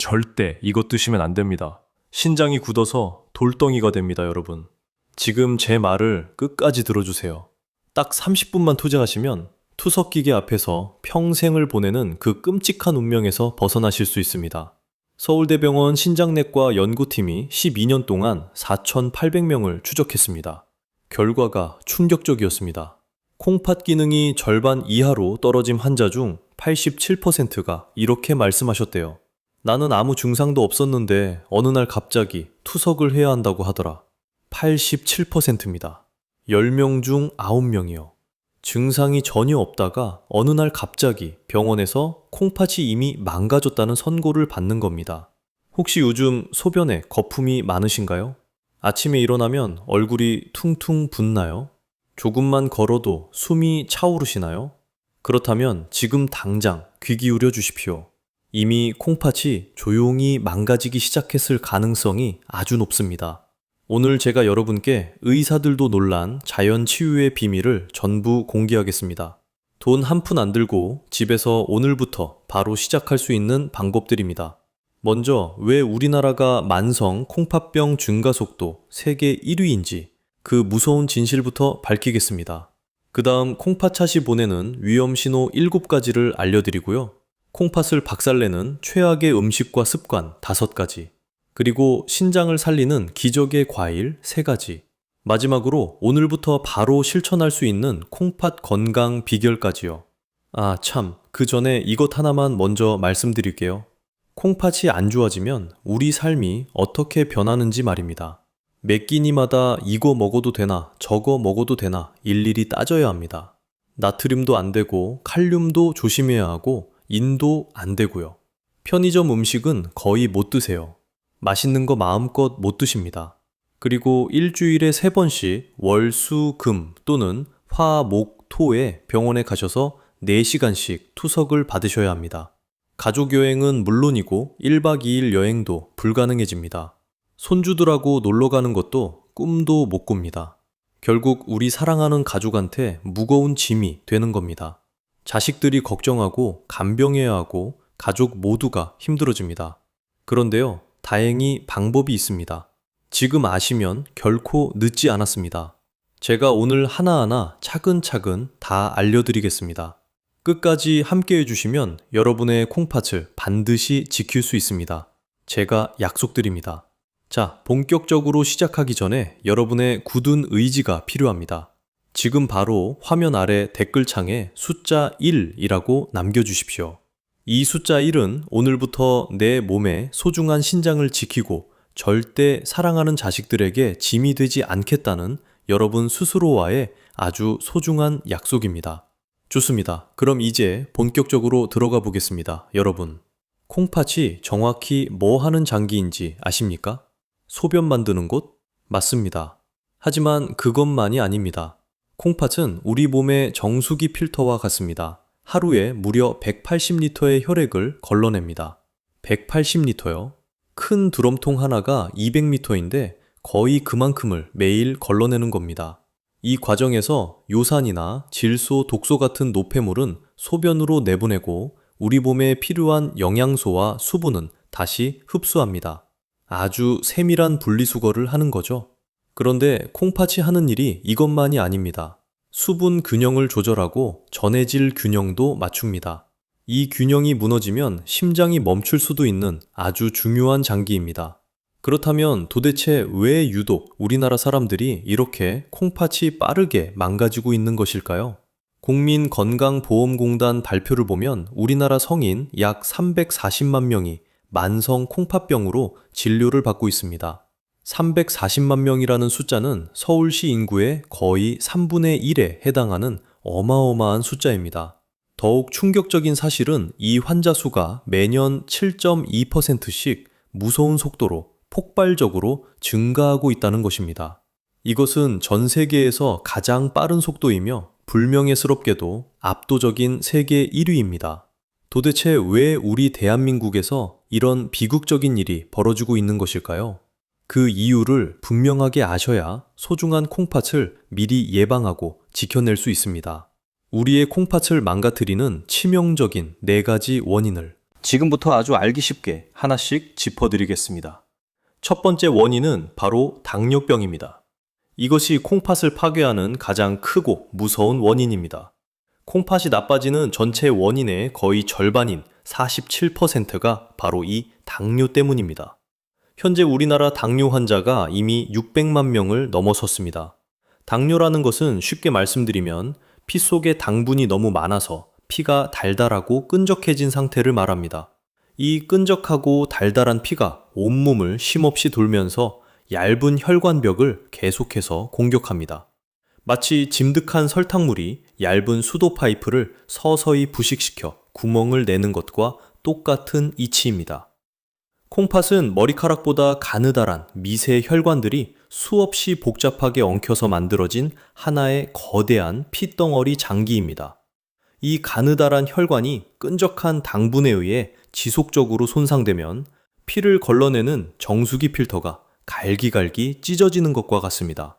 절대 이것 드시면 안 됩니다. 신장이 굳어서 돌덩이가 됩니다, 여러분. 지금 제 말을 끝까지 들어주세요. 딱 30분만 투자하시면 투석기계 앞에서 평생을 보내는 그 끔찍한 운명에서 벗어나실 수 있습니다. 서울대병원 신장내과 연구팀이 12년 동안 4,800명을 추적했습니다. 결과가 충격적이었습니다. 콩팥 기능이 절반 이하로 떨어진 환자 중 87%가 이렇게 말씀하셨대요. 나는 아무 증상도 없었는데 어느 날 갑자기 투석을 해야 한다고 하더라. 87%입니다. 10명 중 9명이요. 증상이 전혀 없다가 어느 날 갑자기 병원에서 콩팥이 이미 망가졌다는 선고를 받는 겁니다. 혹시 요즘 소변에 거품이 많으신가요? 아침에 일어나면 얼굴이 퉁퉁 붓나요? 조금만 걸어도 숨이 차오르시나요? 그렇다면 지금 당장 귀 기울여 주십시오. 이미 콩팥이 조용히 망가지기 시작했을 가능성이 아주 높습니다. 오늘 제가 여러분께 의사들도 놀란 자연 치유의 비밀을 전부 공개하겠습니다. 돈 한 푼 안 들고 집에서 오늘부터 바로 시작할 수 있는 방법들입니다. 먼저 왜 우리나라가 만성 콩팥병 증가 속도 세계 1위인지 그 무서운 진실부터 밝히겠습니다. 그 다음 콩팥샷이 보내는 위험신호 7가지를 알려드리고요. 콩팥을 박살내는 최악의 음식과 습관 5가지, 그리고 신장을 살리는 기적의 과일 3가지, 마지막으로 오늘부터 바로 실천할 수 있는 콩팥 건강 비결까지요. 아 참, 그 전에 이것 하나만 먼저 말씀드릴게요. 콩팥이 안 좋아지면 우리 삶이 어떻게 변하는지 말입니다. 매 끼니마다 이거 먹어도 되나 저거 먹어도 되나 일일이 따져야 합니다. 나트륨도 안 되고 칼륨도 조심해야 하고 인도 안 되고요. 편의점 음식은 거의 못 드세요. 맛있는 거 마음껏 못 드십니다. 그리고 일주일에 3번씩 월, 수, 금 또는 화, 목, 토에 병원에 가셔서 4시간씩 투석을 받으셔야 합니다. 가족여행은 물론이고 1박 2일 여행도 불가능해집니다. 손주들하고 놀러 가는 것도 꿈도 못 꿉니다. 결국 우리 사랑하는 가족한테 무거운 짐이 되는 겁니다. 자식들이 걱정하고 간병해야 하고 가족 모두가 힘들어집니다. 그런데요, 다행히 방법이 있습니다. 지금 아시면 결코 늦지 않았습니다. 제가 오늘 하나하나 차근차근 다 알려드리겠습니다. 끝까지 함께 해주시면 여러분의 콩팥을 반드시 지킬 수 있습니다. 제가 약속드립니다. 자, 본격적으로 시작하기 전에 여러분의 굳은 의지가 필요합니다. 지금 바로 화면 아래 댓글창에 숫자 1이라고 남겨주십시오. 이 숫자 1은 오늘부터 내 몸에 소중한 신장을 지키고 절대 사랑하는 자식들에게 짐이 되지 않겠다는 여러분 스스로와의 아주 소중한 약속입니다. 좋습니다. 그럼 이제 본격적으로 들어가 보겠습니다. 여러분, 콩팥이 정확히 뭐 하는 장기인지 아십니까? 소변 만드는 곳? 맞습니다. 하지만 그것만이 아닙니다. 콩팥은 우리 몸의 정수기 필터와 같습니다. 하루에 무려 180리터의 혈액을 걸러냅니다. 180리터요? 큰 드럼통 하나가 200리터인데 거의 그만큼을 매일 걸러내는 겁니다. 이 과정에서 요산이나 질소, 독소 같은 노폐물은 소변으로 내보내고 우리 몸에 필요한 영양소와 수분은 다시 흡수합니다. 아주 세밀한 분리수거를 하는 거죠. 그런데 콩팥이 하는 일이 이것만이 아닙니다. 수분 균형을 조절하고 전해질 균형도 맞춥니다. 이 균형이 무너지면 심장이 멈출 수도 있는 아주 중요한 장기입니다. 그렇다면 도대체 왜 유독 우리나라 사람들이 이렇게 콩팥이 빠르게 망가지고 있는 것일까요? 국민건강보험공단 발표를 보면 우리나라 성인 약 340만 명이 만성 콩팥병으로 진료를 받고 있습니다. 340만 명이라는 숫자는 서울시 인구의 거의 3분의 1에 해당하는 어마어마한 숫자입니다. 더욱 충격적인 사실은 이 환자 수가 매년 7.2%씩 무서운 속도로 폭발적으로 증가하고 있다는 것입니다. 이것은 전 세계에서 가장 빠른 속도이며 불명예스럽게도 압도적인 세계 1위입니다. 도대체 왜 우리 대한민국에서 이런 비극적인 일이 벌어지고 있는 것일까요? 그 이유를 분명하게 아셔야 소중한 콩팥을 미리 예방하고 지켜낼 수 있습니다. 우리의 콩팥을 망가뜨리는 치명적인 4가지 원인을 지금부터 아주 알기 쉽게 하나씩 짚어드리겠습니다. 첫 번째 원인은 바로 당뇨병입니다. 이것이 콩팥을 파괴하는 가장 크고 무서운 원인입니다. 콩팥이 나빠지는 전체 원인의 거의 절반인 47%가 바로 이 당뇨 때문입니다. 현재 우리나라 당뇨 환자가 이미 600만 명을 넘어섰습니다. 당뇨라는 것은 쉽게 말씀드리면 피 속에 당분이 너무 많아서 피가 달달하고 끈적해진 상태를 말합니다. 이 끈적하고 달달한 피가 온몸을 쉼없이 돌면서 얇은 혈관벽을 계속해서 공격합니다. 마치 짐득한 설탕물이 얇은 수도 파이프를 서서히 부식시켜 구멍을 내는 것과 똑같은 이치입니다. 콩팥은 머리카락보다 가느다란 미세 혈관들이 수없이 복잡하게 엉켜서 만들어진 하나의 거대한 피덩어리 장기입니다. 이 가느다란 혈관이 끈적한 당분에 의해 지속적으로 손상되면 피를 걸러내는 정수기 필터가 갈기갈기 찢어지는 것과 같습니다.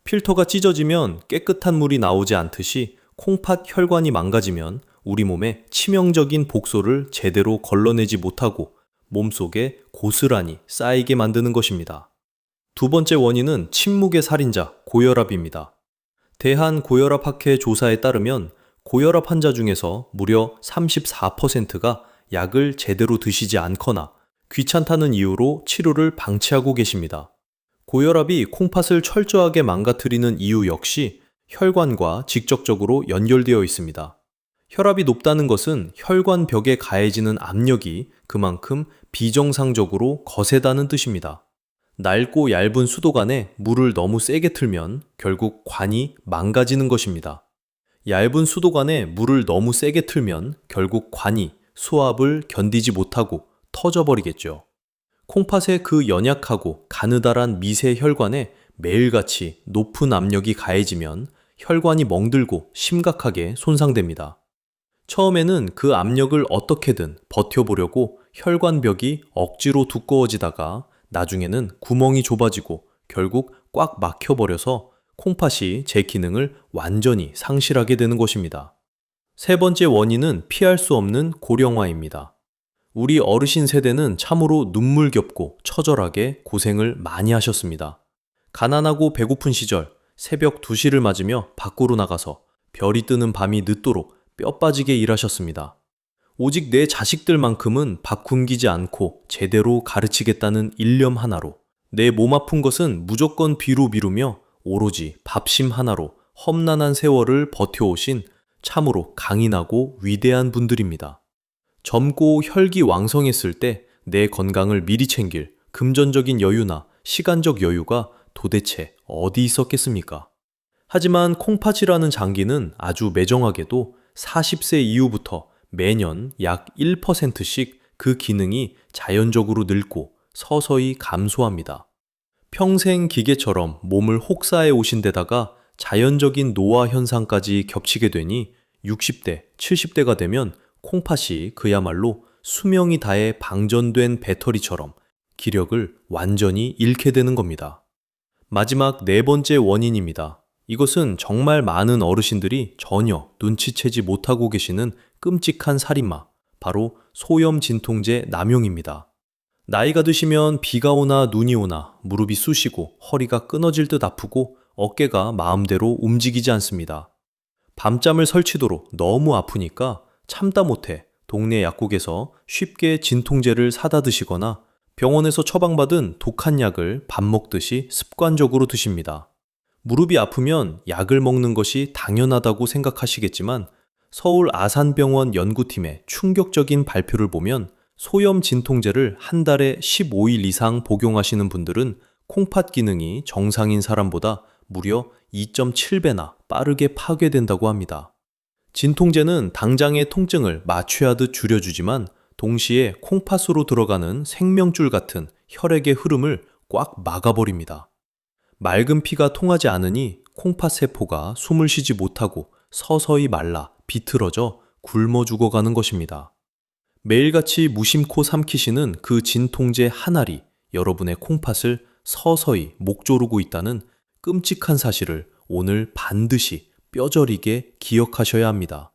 필터가 찢어지면 깨끗한 물이 나오지 않듯이 콩팥 혈관이 망가지면 우리 몸에 치명적인 복소를 제대로 걸러내지 못하고 몸속에 고스란히 쌓이게 만드는 것입니다. 두 번째 원인은 침묵의 살인자, 고혈압입니다. 대한고혈압학회 조사에 따르면 고혈압 환자 중에서 무려 34%가 약을 제대로 드시지 않거나 귀찮다는 이유로 치료를 방치하고 계십니다. 고혈압이 콩팥을 철저하게 망가뜨리는 이유 역시 혈관과 직접적으로 연결되어 있습니다. 혈압이 높다는 것은 혈관벽에 가해지는 압력이 그만큼 비정상적으로 거세다는 뜻입니다. 낡고 얇은 수도관에 물을 너무 세게 틀면 결국 관이 망가지는 것입니다. 얇은 수도관에 물을 너무 세게 틀면 결국 관이 수압을 견디지 못하고 터져버리겠죠. 콩팥의 그 연약하고 가느다란 미세 혈관에 매일같이 높은 압력이 가해지면 혈관이 멍들고 심각하게 손상됩니다. 처음에는 그 압력을 어떻게든 버텨보려고 혈관벽이 억지로 두꺼워지다가 나중에는 구멍이 좁아지고 결국 꽉 막혀버려서 콩팥이 제 기능을 완전히 상실하게 되는 것입니다. 세 번째 원인은 피할 수 없는 고령화입니다. 우리 어르신 세대는 참으로 눈물겹고 처절하게 고생을 많이 하셨습니다. 가난하고 배고픈 시절 새벽 2시를 맞으며 밖으로 나가서 별이 뜨는 밤이 늦도록 뼈 빠지게 일하셨습니다. 오직 내 자식들만큼은 밥 굶기지 않고 제대로 가르치겠다는 일념 하나로 내 몸 아픈 것은 무조건 비로 미루며 오로지 밥심 하나로 험난한 세월을 버텨오신 참으로 강인하고 위대한 분들입니다. 젊고 혈기 왕성했을 때 내 건강을 미리 챙길 금전적인 여유나 시간적 여유가 도대체 어디 있었겠습니까? 하지만 콩팥이라는 장기는 아주 매정하게도 40세 이후부터 매년 약 1%씩 그 기능이 자연적으로 늙고 서서히 감소합니다. 평생 기계처럼 몸을 혹사해 오신 데다가 자연적인 노화 현상까지 겹치게 되니 60대, 70대가 되면 콩팥이 그야말로 수명이 다해 방전된 배터리처럼 기력을 완전히 잃게 되는 겁니다. 마지막 네 번째 원인입니다. 이것은 정말 많은 어르신들이 전혀 눈치채지 못하고 계시는 끔찍한 살인마, 바로 소염 진통제 남용입니다. 나이가 드시면 비가 오나 눈이 오나 무릎이 쑤시고 허리가 끊어질 듯 아프고 어깨가 마음대로 움직이지 않습니다. 밤잠을 설치도록 너무 아프니까 참다 못해 동네 약국에서 쉽게 진통제를 사다 드시거나 병원에서 처방받은 독한 약을 밥 먹듯이 습관적으로 드십니다. 무릎이 아프면 약을 먹는 것이 당연하다고 생각하시겠지만 서울 아산병원 연구팀의 충격적인 발표를 보면 소염 진통제를 한 달에 15일 이상 복용하시는 분들은 콩팥 기능이 정상인 사람보다 무려 2.7배나 빠르게 파괴된다고 합니다. 진통제는 당장의 통증을 마취하듯 줄여주지만 동시에 콩팥으로 들어가는 생명줄 같은 혈액의 흐름을 꽉 막아버립니다. 맑은 피가 통하지 않으니 콩팥 세포가 숨을 쉬지 못하고 서서히 말라 비틀어져 굶어 죽어가는 것입니다. 매일같이 무심코 삼키시는 그 진통제 한 알이 여러분의 콩팥을 서서히 목 조르고 있다는 끔찍한 사실을 오늘 반드시 뼈저리게 기억하셔야 합니다.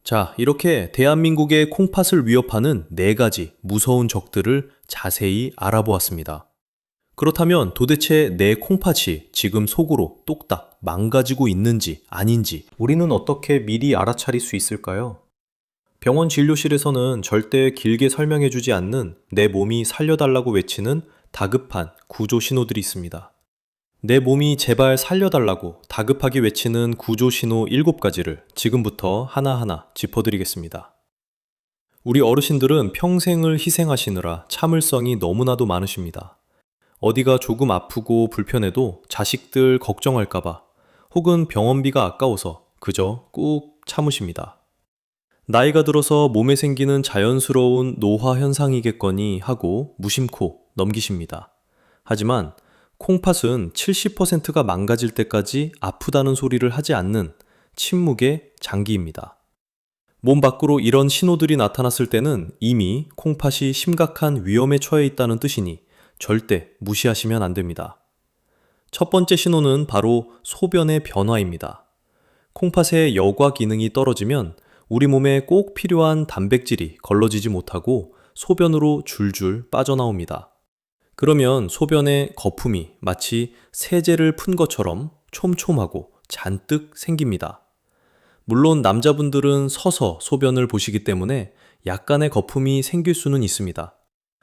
자, 이렇게 대한민국의 콩팥을 위협하는 4가지 무서운 적들을 자세히 알아보았습니다. 그렇다면 도대체 내 콩팥이 지금 속으로 똑딱 망가지고 있는지 아닌지 우리는 어떻게 미리 알아차릴 수 있을까요? 병원 진료실에서는 절대 길게 설명해주지 않는 내 몸이 살려달라고 외치는 다급한 구조 신호들이 있습니다. 내 몸이 제발 살려달라고 다급하게 외치는 구조 신호 7가지를 지금부터 하나하나 짚어드리겠습니다. 우리 어르신들은 평생을 희생하시느라 참을성이 너무나도 많으십니다. 어디가 조금 아프고 불편해도 자식들 걱정할까봐 혹은 병원비가 아까워서 그저 꾹 참으십니다. 나이가 들어서 몸에 생기는 자연스러운 노화 현상이겠거니 하고 무심코 넘기십니다. 하지만 콩팥은 70%가 망가질 때까지 아프다는 소리를 하지 않는 침묵의 장기입니다. 몸 밖으로 이런 신호들이 나타났을 때는 이미 콩팥이 심각한 위험에 처해 있다는 뜻이니 절대 무시하시면 안 됩니다. 첫 번째 신호는 바로 소변의 변화입니다. 콩팥의 여과 기능이 떨어지면 우리 몸에 꼭 필요한 단백질이 걸러지지 못하고 소변으로 줄줄 빠져나옵니다. 그러면 소변에 거품이 마치 세제를 푼 것처럼 촘촘하고 잔뜩 생깁니다. 물론 남자분들은 서서 소변을 보시기 때문에 약간의 거품이 생길 수는 있습니다.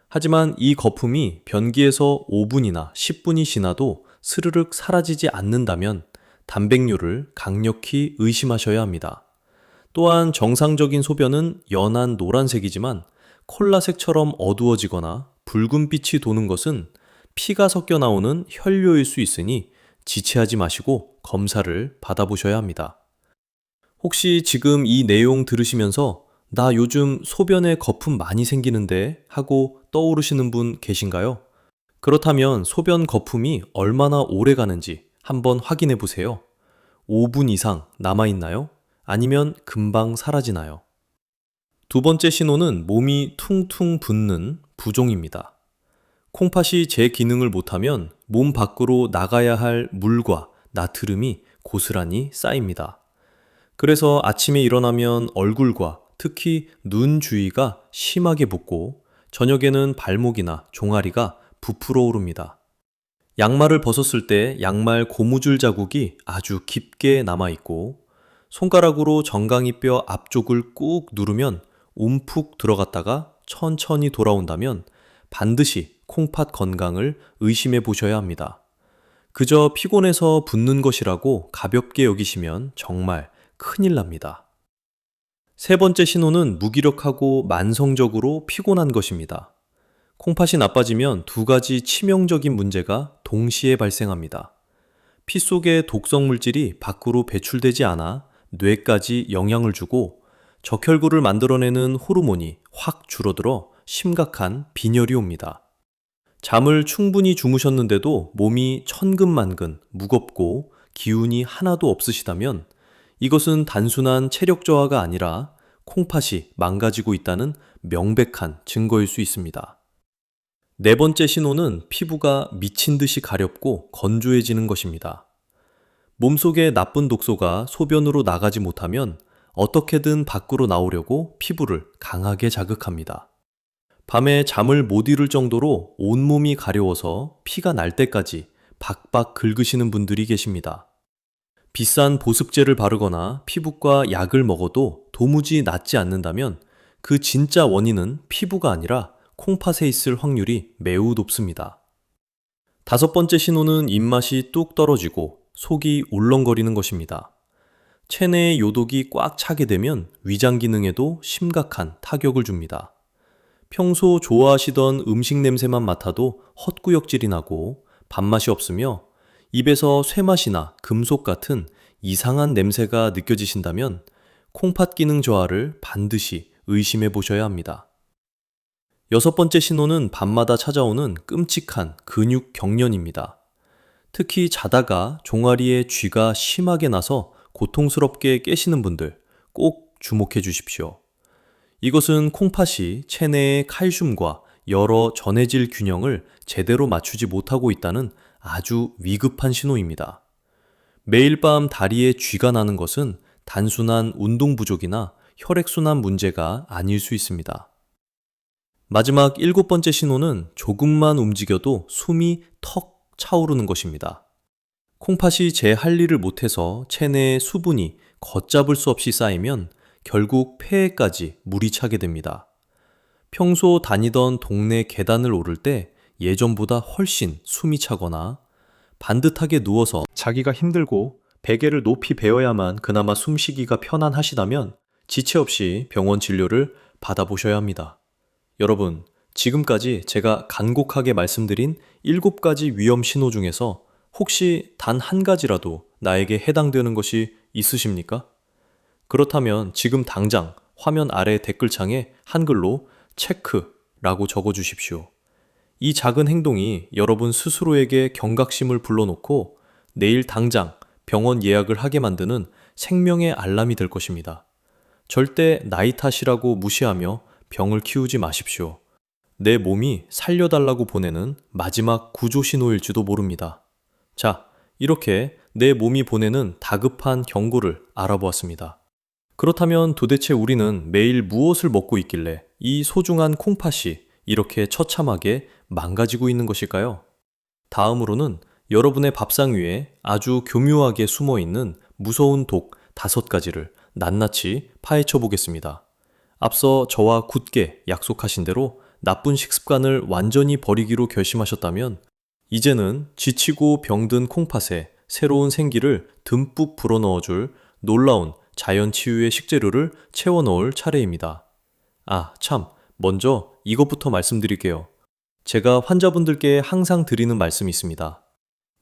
하지만 이 거품이 변기에서 5분이나 10분이 지나도 스르륵 사라지지 않는다면 단백뇨를 강력히 의심하셔야 합니다. 또한 정상적인 소변은 연한 노란색이지만 콜라색처럼 어두워지거나 붉은 빛이 도는 것은 피가 섞여 나오는 혈뇨일 수 있으니 지체하지 마시고 검사를 받아보셔야 합니다. 혹시 지금 이 내용 들으시면서 나 요즘 소변에 거품 많이 생기는데 하고 떠오르시는 분 계신가요? 그렇다면 소변 거품이 얼마나 오래 가는지 한번 확인해 보세요. 5분 이상 남아있나요? 아니면 금방 사라지나요? 두 번째 신호는 몸이 퉁퉁 붓는 부종입니다. 콩팥이 제 기능을 못하면 몸 밖으로 나가야 할 물과 나트륨이 고스란히 쌓입니다. 그래서 아침에 일어나면 얼굴과 특히 눈 주위가 심하게 붓고 저녁에는 발목이나 종아리가 부풀어 오릅니다. 양말을 벗었을 때 양말 고무줄 자국이 아주 깊게 남아있고 손가락으로 정강이뼈 앞쪽을 꾹 누르면 움푹 들어갔다가 천천히 돌아온다면 반드시 콩팥 건강을 의심해 보셔야 합니다. 그저 피곤해서 붓는 것이라고 가볍게 여기시면 정말 큰일 납니다. 세 번째 신호는 무기력하고 만성적으로 피곤한 것입니다. 콩팥이 나빠지면 2가지 치명적인 문제가 동시에 발생합니다. 피 속의 독성 물질이 밖으로 배출되지 않아 뇌까지 영향을 주고 적혈구를 만들어내는 호르몬이 확 줄어들어 심각한 빈혈이 옵니다. 잠을 충분히 주무셨는데도 몸이 천근만근 무겁고 기운이 하나도 없으시다면 이것은 단순한 체력 저하가 아니라 콩팥이 망가지고 있다는 명백한 증거일 수 있습니다. 네 번째 신호는 피부가 미친 듯이 가렵고 건조해지는 것입니다. 몸속의 나쁜 독소가 소변으로 나가지 못하면 어떻게든 밖으로 나오려고 피부를 강하게 자극합니다. 밤에 잠을 못 이룰 정도로 온몸이 가려워서 피가 날 때까지 박박 긁으시는 분들이 계십니다. 비싼 보습제를 바르거나 피부과 약을 먹어도 도무지 낫지 않는다면 그 진짜 원인은 피부가 아니라 콩팥에 있을 확률이 매우 높습니다. 5번째 신호는 입맛이 뚝 떨어지고 속이 울렁거리는 것입니다. 체내의 요독이 꽉 차게 되면 위장 기능에도 심각한 타격을 줍니다. 평소 좋아하시던 음식 냄새만 맡아도 헛구역질이 나고 밥맛이 없으며 입에서 쇠맛이나 금속 같은 이상한 냄새가 느껴지신다면 콩팥 기능 저하를 반드시 의심해 보셔야 합니다. 6번째 신호는 밤마다 찾아오는 끔찍한 근육 경련입니다. 특히 자다가 종아리에 쥐가 심하게 나서 고통스럽게 깨시는 분들 꼭 주목해 주십시오. 이것은 콩팥이 체내의 칼슘과 여러 전해질 균형을 제대로 맞추지 못하고 있다는 아주 위급한 신호입니다. 매일 밤 다리에 쥐가 나는 것은 단순한 운동 부족이나 혈액순환 문제가 아닐 수 있습니다. 마지막 7번째 신호는 조금만 움직여도 숨이 턱 차오르는 것입니다. 콩팥이 제 할 일을 못해서 체내에 수분이 걷잡을 수 없이 쌓이면 결국 폐에까지 물이 차게 됩니다. 평소 다니던 동네 계단을 오를 때 예전보다 훨씬 숨이 차거나 반듯하게 누워서 자기가 힘들고 베개를 높이 베어야만 그나마 숨쉬기가 편안하시다면 지체 없이 병원 진료를 받아보셔야 합니다. 여러분, 지금까지 제가 간곡하게 말씀드린 7가지 위험 신호 중에서 혹시 단 한 가지라도 나에게 해당되는 것이 있으십니까? 그렇다면 지금 당장 화면 아래 댓글창에 한글로 체크라고 적어주십시오. 이 작은 행동이 여러분 스스로에게 경각심을 불러놓고 내일 당장 병원 예약을 하게 만드는 생명의 알람이 될 것입니다. 절대 나이 탓이라고 무시하며 병을 키우지 마십시오. 내 몸이 살려달라고 보내는 마지막 구조 신호일지도 모릅니다. 자, 이렇게 내 몸이 보내는 다급한 경고를 알아보았습니다. 그렇다면 도대체 우리는 매일 무엇을 먹고 있길래 이 소중한 콩팥이 이렇게 처참하게 망가지고 있는 것일까요? 다음으로는 여러분의 밥상 위에 아주 교묘하게 숨어 있는 무서운 독 5가지를 낱낱이 파헤쳐 보겠습니다. 앞서 저와 굳게 약속하신 대로 나쁜 식습관을 완전히 버리기로 결심하셨다면 이제는 지치고 병든 콩팥에 새로운 생기를 듬뿍 불어넣어줄 놀라운 자연 치유의 식재료를 채워 넣을 차례입니다. 참, 먼저 이것부터 말씀드릴게요. 제가 환자분들께 항상 드리는 말씀이 있습니다.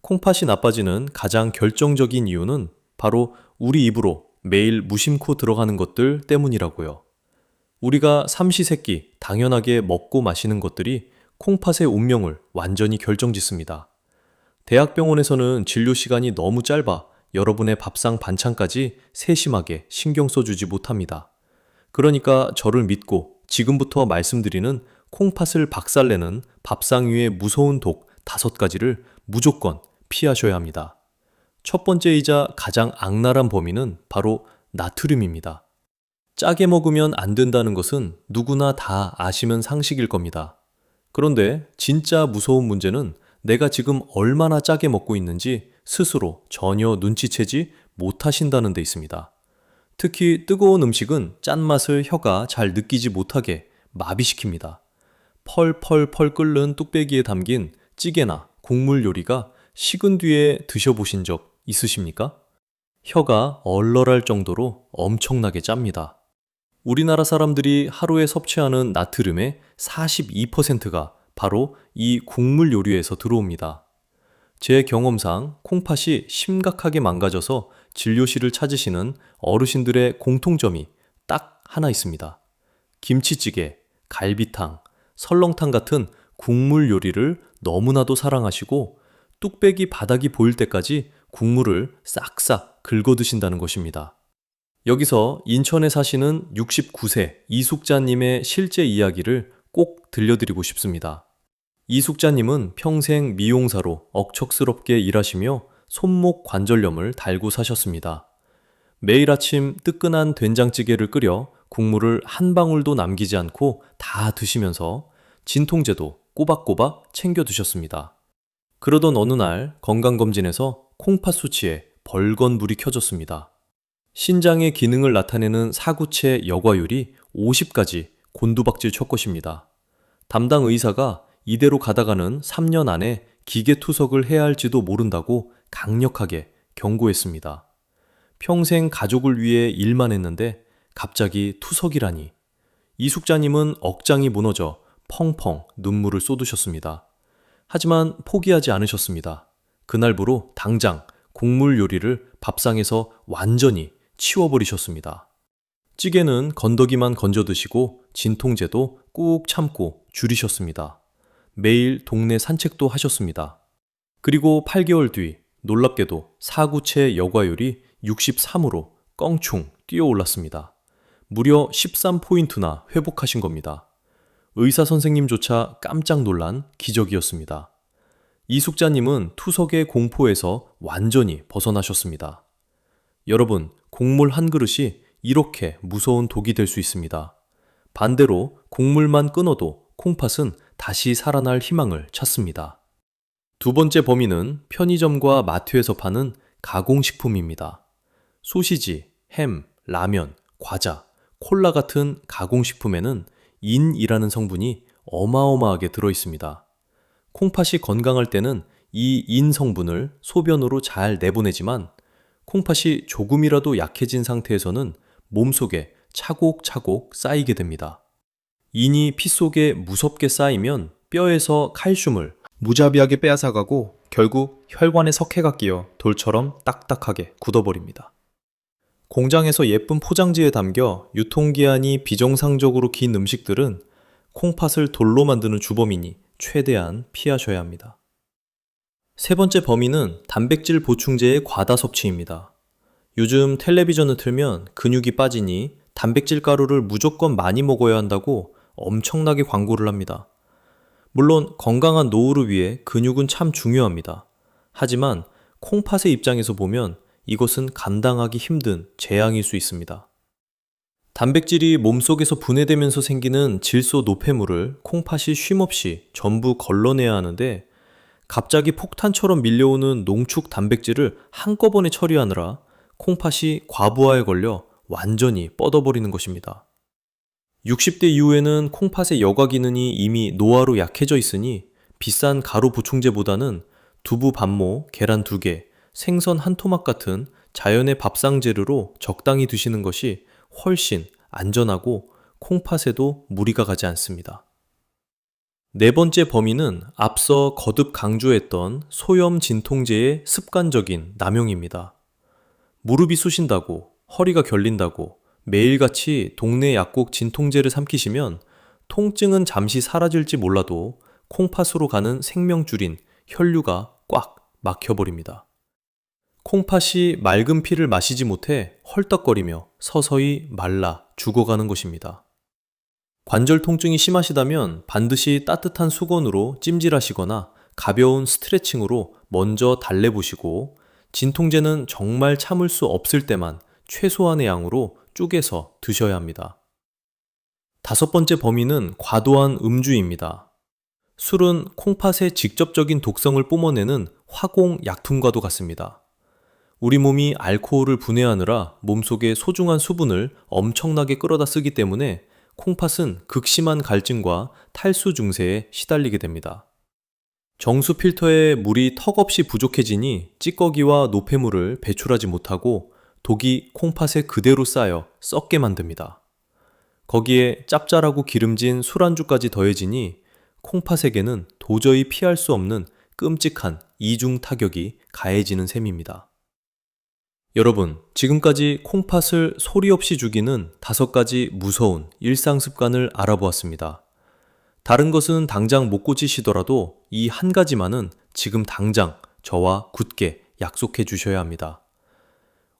콩팥이 나빠지는 가장 결정적인 이유는 바로 우리 입으로 매일 무심코 들어가는 것들 때문이라고요. 우리가 삼시세끼 당연하게 먹고 마시는 것들이 콩팥의 운명을 완전히 결정짓습니다. 대학병원에서는 진료 시간이 너무 짧아 여러분의 밥상 반찬까지 세심하게 신경 써주지 못합니다. 그러니까 저를 믿고 지금부터 말씀드리는 콩팥을 박살내는 밥상 위의 무서운 독 5가지를 무조건 피하셔야 합니다. 첫 번째이자 가장 악랄한 범인은 바로 나트륨입니다. 짜게 먹으면 안 된다는 것은 누구나 다 아시는 상식일 겁니다. 그런데 진짜 무서운 문제는 내가 지금 얼마나 짜게 먹고 있는지 스스로 전혀 눈치채지 못하신다는 데 있습니다. 특히 뜨거운 음식은 짠맛을 혀가 잘 느끼지 못하게 마비시킵니다. 펄펄펄 끓는 뚝배기에 담긴 찌개나 국물 요리가 식은 뒤에 드셔보신 적 있으십니까? 혀가 얼얼할 정도로 엄청나게 짭니다. 우리나라 사람들이 하루에 섭취하는 나트륨의 42%가 바로 이 국물 요리에서 들어옵니다. 제 경험상 콩팥이 심각하게 망가져서 진료실을 찾으시는 어르신들의 공통점이 딱 하나 있습니다. 김치찌개, 갈비탕, 설렁탕 같은 국물 요리를 너무나도 사랑하시고 뚝배기 바닥이 보일 때까지 국물을 싹싹 긁어 드신다는 것입니다. 여기서 인천에 사시는 69세 이숙자님의 실제 이야기를 꼭 들려드리고 싶습니다. 이숙자님은 평생 미용사로 억척스럽게 일하시며 손목 관절염을 달고 사셨습니다. 매일 아침 뜨끈한 된장찌개를 끓여 국물을 한 방울도 남기지 않고 다 드시면서 진통제도 꼬박꼬박 챙겨 드셨습니다. 그러던 어느 날 건강검진에서 콩팥 수치에 벌건불이 켜졌습니다. 신장의 기능을 나타내는 사구체 여과율이 50까지 곤두박질 쳤 것입니다. 담당 의사가 이대로 가다가는 3년 안에 기계 투석을 해야 할지도 모른다고 강력하게 경고했습니다. 평생 가족을 위해 일만 했는데 갑자기 투석이라니. 이숙자님은 억장이 무너져 펑펑 눈물을 쏟으셨습니다. 하지만 포기하지 않으셨습니다. 그날부로 당장 국물 요리를 밥상에서 완전히 치워버리셨습니다. 찌개는 건더기만 건져 드시고 진통제도 꾹 참고 줄이셨습니다. 매일 동네 산책도 하셨습니다. 그리고 8개월 뒤 놀랍게도 사구체 여과율이 63으로 껑충 뛰어올랐습니다. 무려 13포인트나 회복하신 겁니다. 의사 선생님조차 깜짝 놀란 기적이었습니다. 이숙자님은 투석의 공포에서 완전히 벗어나셨습니다. 여러분, 국물 한 그릇이 이렇게 무서운 독이 될 수 있습니다. 반대로 곡물만 끊어도 콩팥은 다시 살아날 희망을 찾습니다. 두 번째 범위는 편의점과 마트에서 파는 가공식품입니다. 소시지, 햄, 라면, 과자, 콜라 같은 가공식품에는 인이라는 성분이 어마어마하게 들어있습니다. 콩팥이 건강할 때는 이 인 성분을 소변으로 잘 내보내지만 콩팥이 조금이라도 약해진 상태에서는 몸속에 차곡차곡 쌓이게 됩니다. 인이 피 속에 무섭게 쌓이면 뼈에서 칼슘을 무자비하게 빼앗아가고 결국 혈관에 석회가 끼어 돌처럼 딱딱하게 굳어버립니다. 공장에서 예쁜 포장지에 담겨 유통기한이 비정상적으로 긴 음식들은 콩팥을 돌로 만드는 주범이니 최대한 피하셔야 합니다. 세 번째 범위는 단백질 보충제의 과다 섭취입니다. 요즘 텔레비전을 틀면 근육이 빠지니 단백질 가루를 무조건 많이 먹어야 한다고 엄청나게 광고를 합니다. 물론 건강한 노후를 위해 근육은 참 중요합니다. 하지만 콩팥의 입장에서 보면 이것은 감당하기 힘든 재앙일 수 있습니다. 단백질이 몸속에서 분해되면서 생기는 질소 노폐물을 콩팥이 쉼없이 전부 걸러내야 하는데 갑자기 폭탄처럼 밀려오는 농축 단백질을 한꺼번에 처리하느라 콩팥이 과부하에 걸려 완전히 뻗어버리는 것입니다. 60대 이후에는 콩팥의 여과 기능이 이미 노화로 약해져 있으니 비싼 가루 보충제보다는 두부 반모, 계란 2개, 생선 한 토막 같은 자연의 밥상 재료로 적당히 드시는 것이 훨씬 안전하고 콩팥에도 무리가 가지 않습니다. 네 번째 범위는 앞서 거듭 강조했던 소염 진통제의 습관적인 남용입니다. 무릎이 쑤신다고, 허리가 결린다고 매일같이 동네 약국 진통제를 삼키시면 통증은 잠시 사라질지 몰라도 콩팥으로 가는 생명줄인 혈류가 꽉 막혀버립니다. 콩팥이 맑은 피를 마시지 못해 헐떡거리며 서서히 말라 죽어가는 것입니다. 관절 통증이 심하시다면 반드시 따뜻한 수건으로 찜질하시거나 가벼운 스트레칭으로 먼저 달래보시고 진통제는 정말 참을 수 없을 때만 최소한의 양으로 쪼개서 드셔야 합니다. 다섯 번째 범위는 과도한 음주입니다. 술은 콩팥의 직접적인 독성을 뿜어내는 화공 약품과도 같습니다. 우리 몸이 알코올을 분해하느라 몸속의 소중한 수분을 엄청나게 끌어다 쓰기 때문에 콩팥은 극심한 갈증과 탈수 증세에 시달리게 됩니다. 정수 필터에 물이 턱없이 부족해지니 찌꺼기와 노폐물을 배출하지 못하고 독이 콩팥에 그대로 쌓여 썩게 만듭니다. 거기에 짭짤하고 기름진 술안주까지 더해지니 콩팥에게는 도저히 피할 수 없는 끔찍한 이중 타격이 가해지는 셈입니다. 여러분, 지금까지 콩팥을 소리 없이 죽이는 5가지 무서운 일상 습관을 알아보았습니다. 다른 것은 당장 못 고치시더라도 이 한 가지만은 지금 당장 저와 굳게 약속해 주셔야 합니다.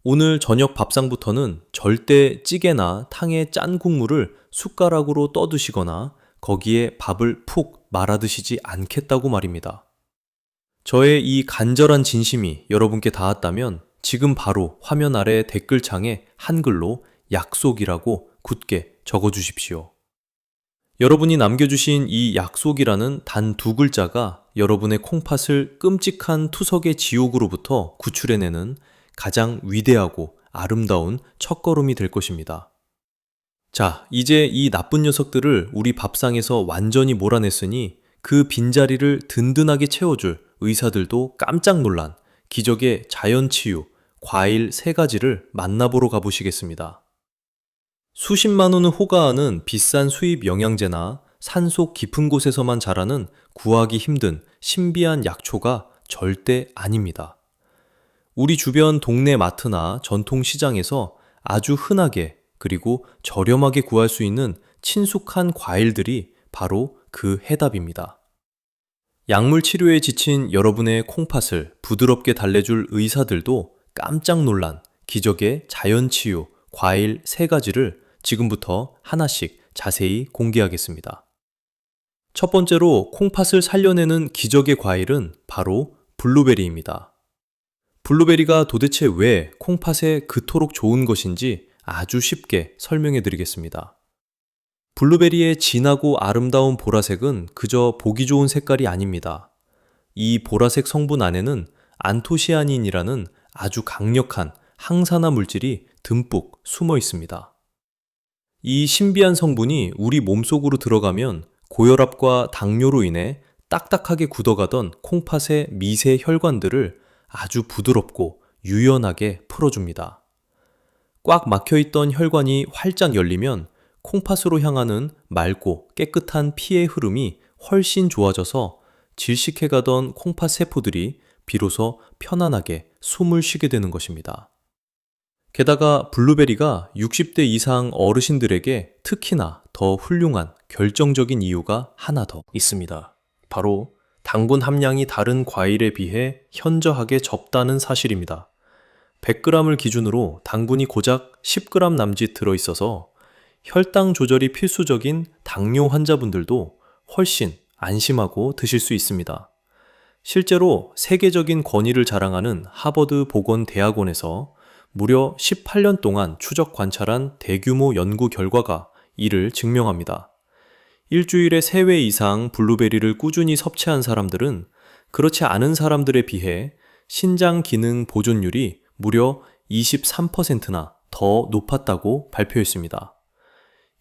오늘 저녁 밥상부터는 절대 찌개나 탕의 짠 국물을 숟가락으로 떠드시거나 거기에 밥을 푹 말아 드시지 않겠다고 말입니다. 저의 이 간절한 진심이 여러분께 닿았다면 지금 바로 화면 아래 댓글창에 한글로 약속이라고 굳게 적어주십시오. 여러분이 남겨주신 이 약속이라는 단 2글자가 여러분의 콩팥을 끔찍한 투석의 지옥으로부터 구출해내는 가장 위대하고 아름다운 첫걸음이 될 것입니다. 자, 이제 이 나쁜 녀석들을 우리 밥상에서 완전히 몰아냈으니 그 빈자리를 든든하게 채워줄 의사들도 깜짝 놀란 기적의 자연치유, 과일 3가지를 만나보러 가보시겠습니다. 수십만 원을 호가하는 비싼 수입 영양제나 산속 깊은 곳에서만 자라는 구하기 힘든 신비한 약초가 절대 아닙니다. 우리 주변 동네 마트나 전통시장에서 아주 흔하게 그리고 저렴하게 구할 수 있는 친숙한 과일들이 바로 그 해답입니다. 약물 치료에 지친 여러분의 콩팥을 부드럽게 달래줄 의사들도 깜짝 놀란 기적의 자연치유 과일 3가지를 지금부터 하나씩 자세히 공개하겠습니다. 첫 번째로 콩팥을 살려내는 기적의 과일은 바로 블루베리입니다. 블루베리가 도대체 왜 콩팥에 그토록 좋은 것인지 아주 쉽게 설명해 드리겠습니다. 블루베리의 진하고 아름다운 보라색은 그저 보기 좋은 색깔이 아닙니다. 이 보라색 성분 안에는 안토시아닌이라는 아주 강력한 항산화 물질이 듬뿍 숨어 있습니다. 이 신비한 성분이 우리 몸속으로 들어가면 고혈압과 당뇨로 인해 딱딱하게 굳어가던 콩팥의 미세 혈관들을 아주 부드럽고 유연하게 풀어줍니다. 꽉 막혀있던 혈관이 활짝 열리면 콩팥으로 향하는 맑고 깨끗한 피의 흐름이 훨씬 좋아져서 질식해가던 콩팥 세포들이 비로소 편안하게 숨을 쉬게 되는 것입니다. 게다가 블루베리가 60대 이상 어르신들에게 특히나 더 훌륭한 결정적인 이유가 하나 더 있습니다. 바로 당분 함량이 다른 과일에 비해 현저하게 적다는 사실입니다. 100g을 기준으로 당분이 고작 10g 남짓 들어있어서 혈당 조절이 필수적인 당뇨 환자분들도 훨씬 안심하고 드실 수 있습니다. 실제로 세계적인 권위를 자랑하는 하버드 보건대학원에서 무려 18년 동안 추적 관찰한 대규모 연구 결과가 이를 증명합니다. 일주일에 3회 이상 블루베리를 꾸준히 섭취한 사람들은 그렇지 않은 사람들에 비해 신장 기능 보존율이 무려 23%나 더 높았다고 발표했습니다.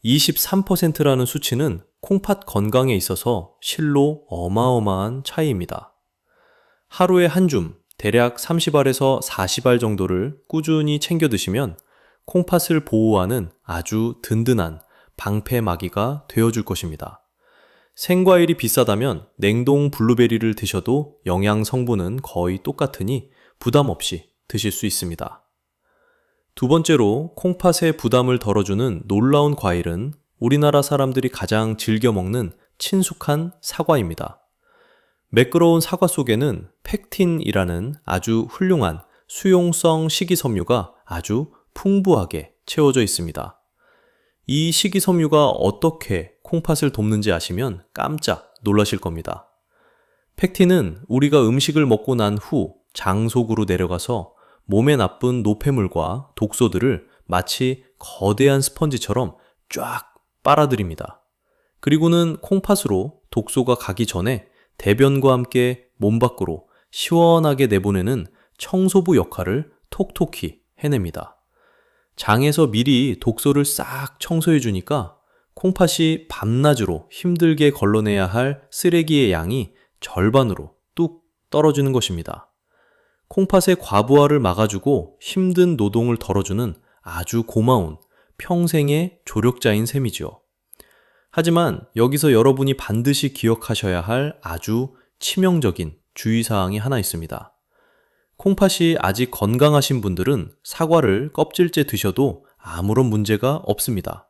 23%라는 수치는 콩팥 건강에 있어서 실로 어마어마한 차이입니다. 하루에 한 줌, 대략 30알에서 40알 정도를 꾸준히 챙겨 드시면 콩팥을 보호하는 아주 든든한 방패막이가 되어줄 것입니다. 생과일이 비싸다면 냉동 블루베리를 드셔도 영양 성분은 거의 똑같으니 부담 없이 드실 수 있습니다. 두 번째로 콩팥의 부담을 덜어주는 놀라운 과일은 우리나라 사람들이 가장 즐겨 먹는 친숙한 사과입니다. 매끄러운 사과 속에는 펙틴이라는 아주 훌륭한 수용성 식이섬유가 아주 풍부하게 채워져 있습니다. 이 식이섬유가 어떻게 콩팥을 돕는지 아시면 깜짝 놀라실 겁니다. 펙틴은 우리가 음식을 먹고 난 후 장 속으로 내려가서 몸에 나쁜 노폐물과 독소들을 마치 거대한 스펀지처럼 쫙 빨아들입니다. 그리고는 콩팥으로 독소가 가기 전에 대변과 함께 몸 밖으로 시원하게 내보내는 청소부 역할을 톡톡히 해냅니다. 장에서 미리 독소를 싹 청소해 주니까 콩팥이 밤낮으로 힘들게 걸러내야 할 쓰레기의 양이 절반으로 뚝 떨어지는 것입니다. 콩팥의 과부하를 막아주고 힘든 노동을 덜어주는 아주 고마운 평생의 조력자인 셈이죠. 하지만 여기서 여러분이 반드시 기억하셔야 할 아주 치명적인 주의사항이 하나 있습니다. 콩팥이 아직 건강하신 분들은 사과를 껍질째 드셔도 아무런 문제가 없습니다.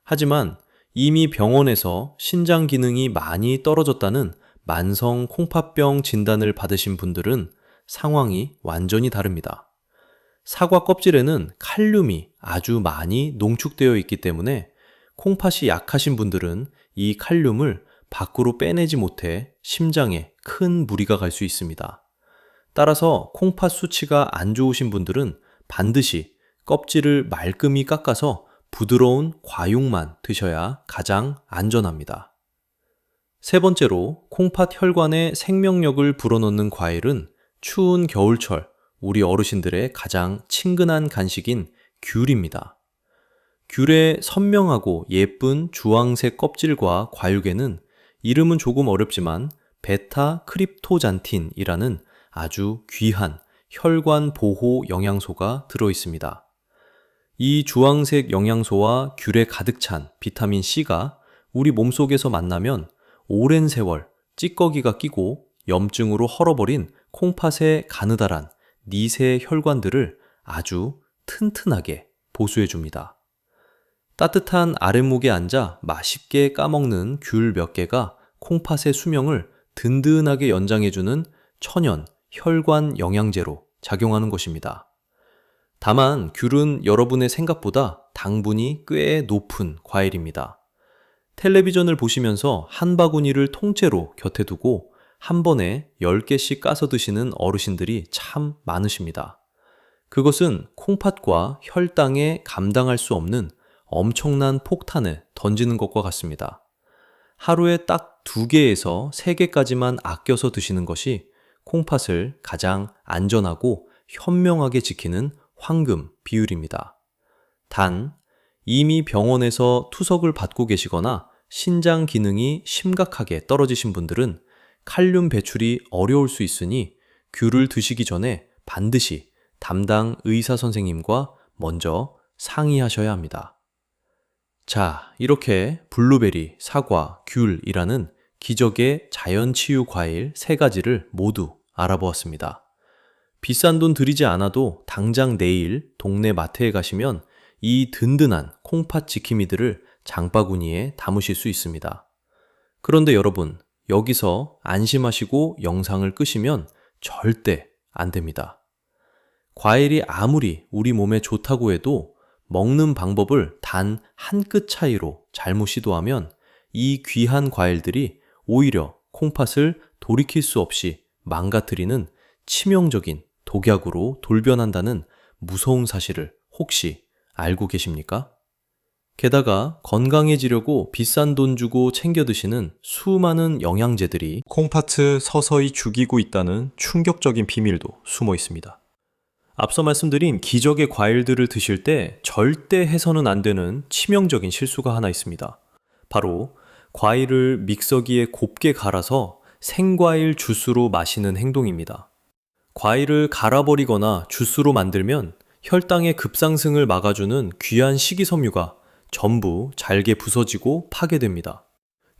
하지만 이미 병원에서 신장 기능이 많이 떨어졌다는 만성 콩팥병 진단을 받으신 분들은 상황이 완전히 다릅니다. 사과 껍질에는 칼륨이 아주 많이 농축되어 있기 때문에 콩팥이 약하신 분들은 이 칼륨을 밖으로 빼내지 못해 심장에 큰 무리가 갈 수 있습니다. 따라서 콩팥 수치가 안 좋으신 분들은 반드시 껍질을 말끔히 깎아서 부드러운 과육만 드셔야 가장 안전합니다. 세 번째로 콩팥 혈관에 생명력을 불어넣는 과일은 추운 겨울철 우리 어르신들의 가장 친근한 간식인 귤입니다. 귤의 선명하고 예쁜 주황색 껍질과 과육에는 이름은 조금 어렵지만 베타 크립토잔틴이라는 아주 귀한 혈관 보호 영양소가 들어 있습니다. 이 주황색 영양소와 귤에 가득 찬 비타민 C가 우리 몸속에서 만나면 오랜 세월 찌꺼기가 끼고 염증으로 헐어버린 콩팥의 가느다란 니세 혈관들을 아주 튼튼하게 보수해줍니다. 따뜻한 아랫목에 앉아 맛있게 까먹는 귤 몇 개가 콩팥의 수명을 든든하게 연장해주는 천연 혈관 영양제로 작용하는 것입니다. 다만 귤은 여러분의 생각보다 당분이 꽤 높은 과일입니다. 텔레비전을 보시면서 한 바구니를 통째로 곁에 두고 한 번에 10개씩 까서 드시는 어르신들이 참 많으십니다. 그것은 콩팥과 혈당에 감당할 수 없는 엄청난 폭탄을 던지는 것과 같습니다. 하루에 딱 2개에서 3개까지만 아껴서 드시는 것이 콩팥을 가장 안전하고 현명하게 지키는 황금 비율입니다. 단, 이미 병원에서 투석을 받고 계시거나 신장 기능이 심각하게 떨어지신 분들은 칼륨 배출이 어려울 수 있으니 귤을 드시기 전에 반드시 담당 의사 선생님과 먼저 상의하셔야 합니다. 자, 이렇게 블루베리, 사과, 귤이라는 기적의 자연치유 과일 3가지를 모두 알아보았습니다. 비싼 돈 들이지 않아도 당장 내일 동네 마트에 가시면 이 든든한 콩팥 지킴이들을 장바구니에 담으실 수 있습니다. 그런데 여러분, 여기서 안심하시고 영상을 끄시면 절대 안 됩니다. 과일이 아무리 우리 몸에 좋다고 해도 먹는 방법을 단 한 끗 차이로 잘못 시도하면 이 귀한 과일들이 오히려 콩팥을 돌이킬 수 없이 망가뜨리는 치명적인 독약으로 돌변한다는 무서운 사실을 혹시 알고 계십니까? 게다가 건강해지려고 비싼 돈 주고 챙겨 드시는 수많은 영양제들이 콩팥을 서서히 죽이고 있다는 충격적인 비밀도 숨어 있습니다. 앞서 말씀드린 기적의 과일들을 드실 때 절대 해서는 안 되는 치명적인 실수가 하나 있습니다. 바로 과일을 믹서기에 곱게 갈아서 생과일 주스로 마시는 행동입니다. 과일을 갈아버리거나 주스로 만들면 혈당의 급상승을 막아주는 귀한 식이섬유가 전부 잘게 부서지고 파괴됩니다.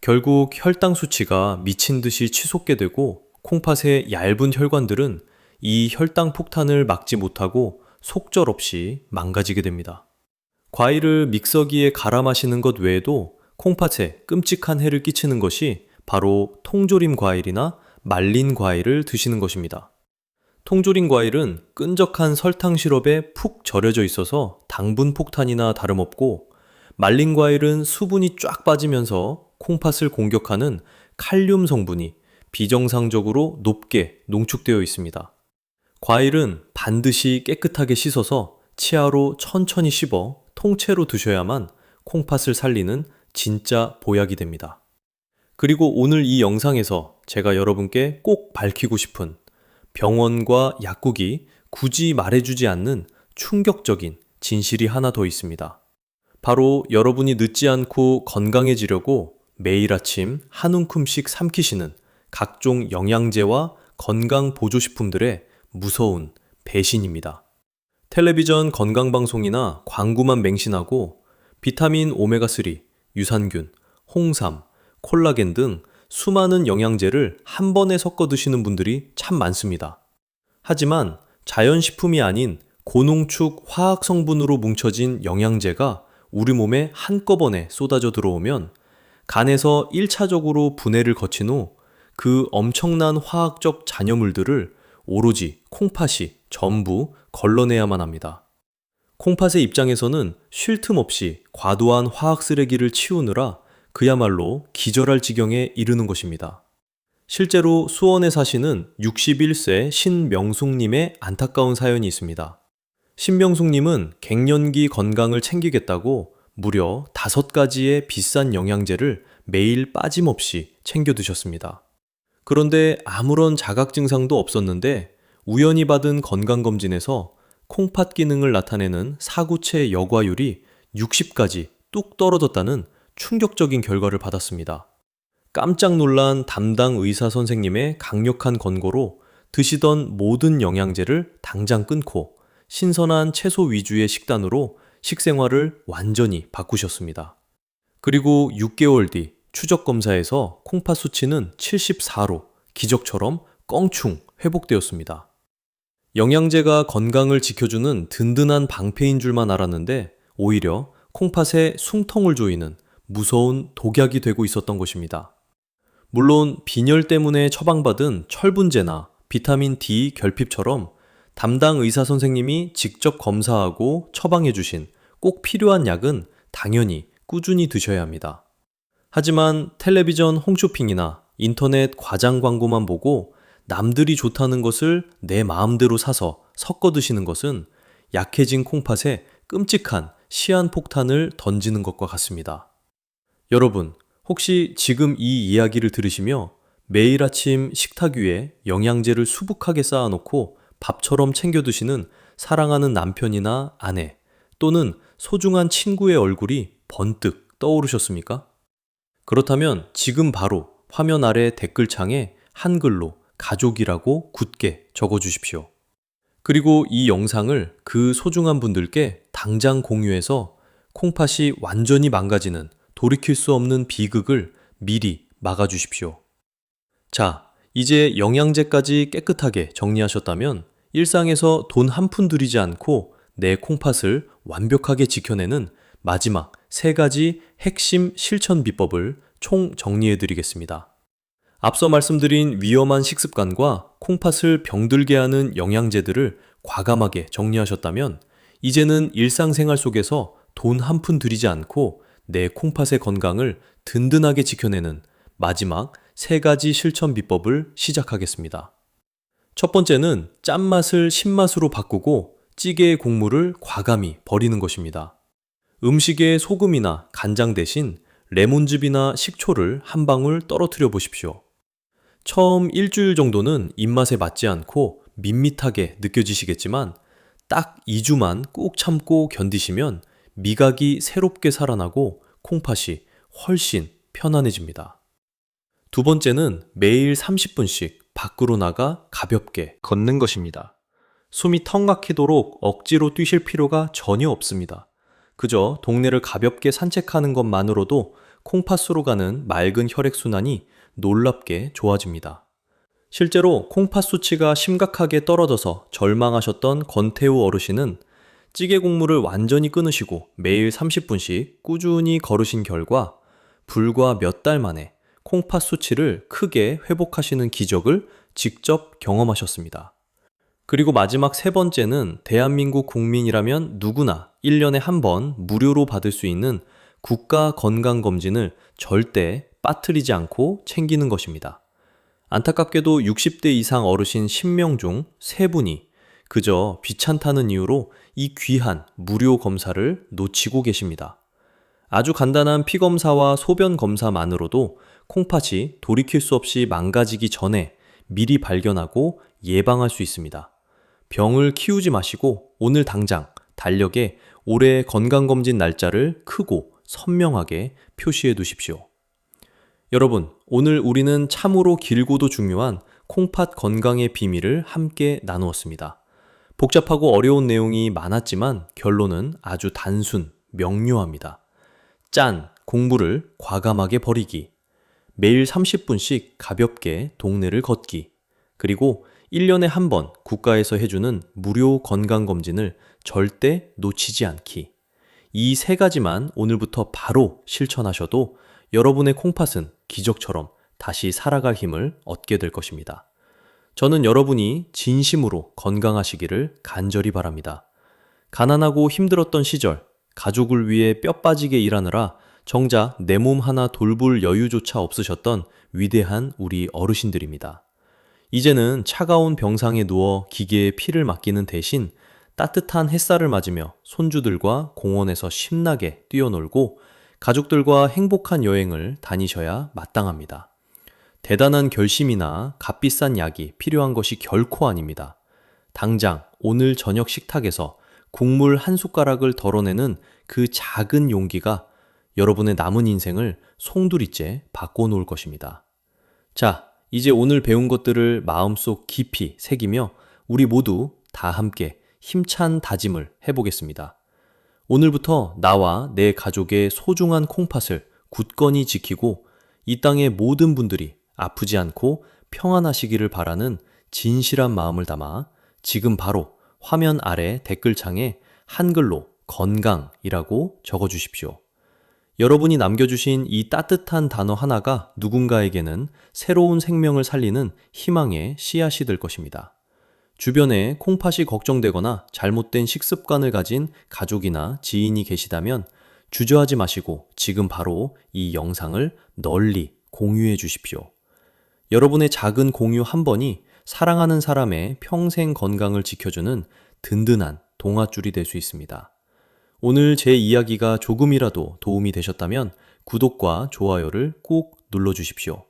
결국 혈당 수치가 미친 듯이 치솟게 되고 콩팥의 얇은 혈관들은 이 혈당 폭탄을 막지 못하고 속절없이 망가지게 됩니다. 과일을 믹서기에 갈아 마시는 것 외에도 콩팥에 끔찍한 해를 끼치는 것이 바로 통조림 과일이나 말린 과일을 드시는 것입니다. 통조림 과일은 끈적한 설탕 시럽에 푹 절여져 있어서 당분 폭탄이나 다름없고, 말린 과일은 수분이 쫙 빠지면서 콩팥을 공격하는 칼륨 성분이 비정상적으로 높게 농축되어 있습니다. 과일은 반드시 깨끗하게 씻어서 치아로 천천히 씹어 통째로 드셔야만 콩팥을 살리는 진짜 보약이 됩니다. 그리고 오늘 이 영상에서 제가 여러분께 꼭 밝히고 싶은 병원과 약국이 굳이 말해주지 않는 충격적인 진실이 하나 더 있습니다. 바로 여러분이 늦지 않고 건강해지려고 매일 아침 한 움큼씩 삼키시는 각종 영양제와 건강 보조식품들의 무서운 배신입니다. 텔레비전 건강방송이나 광고만 맹신하고 비타민 오메가3, 유산균, 홍삼, 콜라겐 등 수많은 영양제를 한 번에 섞어 드시는 분들이 참 많습니다. 하지만 자연식품이 아닌 고농축 화학 성분으로 뭉쳐진 영양제가 우리 몸에 한꺼번에 쏟아져 들어오면 간에서 1차적으로 분해를 거친 후 그 엄청난 화학적 잔여물들을 오로지 콩팥이 전부 걸러내야만 합니다. 콩팥의 입장에서는 쉴 틈 없이 과도한 화학 쓰레기를 치우느라 그야말로 기절할 지경에 이르는 것입니다. 실제로 수원에 사시는 61세 신명숙님의 안타까운 사연이 있습니다. 신명숙님은 갱년기 건강을 챙기겠다고 무려 5가지의 비싼 영양제를 매일 빠짐없이 챙겨 드셨습니다. 그런데 아무런 자각 증상도 없었는데 우연히 받은 건강검진에서 콩팥 기능을 나타내는 사구체 여과율이 60까지 뚝 떨어졌다는 충격적인 결과를 받았습니다. 깜짝 놀란 담당 의사 선생님의 강력한 권고로 드시던 모든 영양제를 당장 끊고 신선한 채소 위주의 식단으로 식생활을 완전히 바꾸셨습니다. 그리고 6개월 뒤 추적 검사에서 콩팥 수치는 74로 기적처럼 껑충 회복되었습니다. 영양제가 건강을 지켜주는 든든한 방패인 줄만 알았는데 오히려 콩팥에 숨통을 조이는 무서운 독약이 되고 있었던 것입니다. 물론 빈혈 때문에 처방받은 철분제나 비타민 D 결핍처럼 담당 의사 선생님이 직접 검사하고 처방해 주신 꼭 필요한 약은 당연히 꾸준히 드셔야 합니다. 하지만 텔레비전 홈쇼핑이나 인터넷 과장 광고만 보고 남들이 좋다는 것을 내 마음대로 사서 섞어 드시는 것은 약해진 콩팥에 끔찍한 시한폭탄을 던지는 것과 같습니다. 여러분, 혹시 지금 이 이야기를 들으시며 매일 아침 식탁 위에 영양제를 수북하게 쌓아놓고 밥처럼 챙겨 드시는 사랑하는 남편이나 아내 또는 소중한 친구의 얼굴이 번뜩 떠오르셨습니까? 그렇다면 지금 바로 화면 아래 댓글창에 한글로 가족이라고 굳게 적어주십시오. 그리고 이 영상을 그 소중한 분들께 당장 공유해서 콩팥이 완전히 망가지는 돌이킬 수 없는 비극을 미리 막아주십시오. 자, 이제 영양제까지 깨끗하게 정리하셨다면 일상에서 돈 한 푼 들이지 않고 내 콩팥을 완벽하게 지켜내는 마지막 3가지 핵심 실천 비법을 총 정리해 드리겠습니다. 앞서 말씀드린 위험한 식습관과 콩팥을 병들게 하는 영양제들을 과감하게 정리하셨다면 이제는 일상생활 속에서 돈 한 푼 들이지 않고 내 콩팥의 건강을 든든하게 지켜내는 마지막 3가지 실천 비법을 시작하겠습니다. 첫 번째는 짠맛을 신맛으로 바꾸고 찌개의 국물을 과감히 버리는 것입니다. 음식에 소금이나 간장 대신 레몬즙이나 식초를 한 방울 떨어뜨려 보십시오. 처음 일주일 정도는 입맛에 맞지 않고 밋밋하게 느껴지시겠지만 딱 2주만 꾹 참고 견디시면 미각이 새롭게 살아나고 콩팥이 훨씬 편안해집니다. 두 번째는 매일 30분씩 밖으로 나가 가볍게 걷는 것입니다. 숨이 턱 막히도록 억지로 뛰실 필요가 전혀 없습니다. 그저 동네를 가볍게 산책하는 것만으로도 콩팥으로 가는 맑은 혈액순환이 놀랍게 좋아집니다. 실제로 콩팥 수치가 심각하게 떨어져서 절망하셨던 권태우 어르신은 찌개 국물을 완전히 끊으시고 매일 30분씩 꾸준히 걸으신 결과 불과 몇 달 만에 콩팥 수치를 크게 회복하시는 기적을 직접 경험하셨습니다. 그리고 마지막 3번째는 대한민국 국민이라면 누구나 1년에 한 번 무료로 받을 수 있는 국가 건강검진을 절대 빠뜨리지 않고 챙기는 것입니다. 안타깝게도 60대 이상 어르신 10명 중 3분이 그저 귀찮다는 이유로 이 귀한 무료 검사를 놓치고 계십니다. 아주 간단한 피검사와 소변 검사만으로도 콩팥이 돌이킬 수 없이 망가지기 전에 미리 발견하고 예방할 수 있습니다. 병을 키우지 마시고 오늘 당장 달력에 올해 건강검진 날짜를 크고 선명하게 표시해 두십시오. 여러분, 오늘 우리는 참으로 길고도 중요한 콩팥 건강의 비밀을 함께 나누었습니다. 복잡하고 어려운 내용이 많았지만 결론은 아주 단순, 명료합니다. 짠, 공부를 과감하게 버리기. 매일 30분씩 가볍게 동네를 걷기. 그리고 1년에 한 번 국가에서 해주는 무료 건강검진을 절대 놓치지 않기. 이 3가지만 오늘부터 바로 실천하셔도 여러분의 콩팥은 기적처럼 다시 살아갈 힘을 얻게 될 것입니다. 저는 여러분이 진심으로 건강하시기를 간절히 바랍니다. 가난하고 힘들었던 시절, 가족을 위해 뼈 빠지게 일하느라 정작 내 몸 하나 돌볼 여유조차 없으셨던 위대한 우리 어르신들입니다. 이제는 차가운 병상에 누워 기계에 피를 맡기는 대신 따뜻한 햇살을 맞으며 손주들과 공원에서 신나게 뛰어놀고 가족들과 행복한 여행을 다니셔야 마땅합니다. 대단한 결심이나 값비싼 약이 필요한 것이 결코 아닙니다. 당장 오늘 저녁 식탁에서 국물 한 숟가락을 덜어내는 그 작은 용기가 여러분의 남은 인생을 송두리째 바꿔놓을 것입니다. 자, 이제 오늘 배운 것들을 마음속 깊이 새기며 우리 모두 다 함께 힘찬 다짐을 해보겠습니다. 오늘부터 나와 내 가족의 소중한 콩팥을 굳건히 지키고 이 땅의 모든 분들이 아프지 않고 평안하시기를 바라는 진실한 마음을 담아 지금 바로 화면 아래 댓글창에 한글로 건강이라고 적어주십시오. 여러분이 남겨주신 이 따뜻한 단어 하나가 누군가에게는 새로운 생명을 살리는 희망의 씨앗이 될 것입니다. 주변에 콩팥이 걱정되거나 잘못된 식습관을 가진 가족이나 지인이 계시다면 주저하지 마시고 지금 바로 이 영상을 널리 공유해 주십시오. 여러분의 작은 공유 한 번이 사랑하는 사람의 평생 건강을 지켜주는 든든한 동아줄이 될 수 있습니다. 오늘 제 이야기가 조금이라도 도움이 되셨다면 구독과 좋아요를 꼭 눌러주십시오.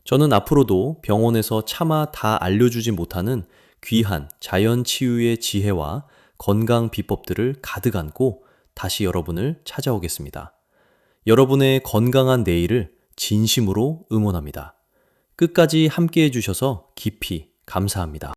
저는 앞으로도 병원에서 차마 다 알려주지 못하는 귀한 자연 치유의 지혜와 건강 비법들을 가득 안고 다시 여러분을 찾아오겠습니다. 여러분의 건강한 내일을 진심으로 응원합니다. 끝까지 함께 해주셔서 깊이 감사합니다.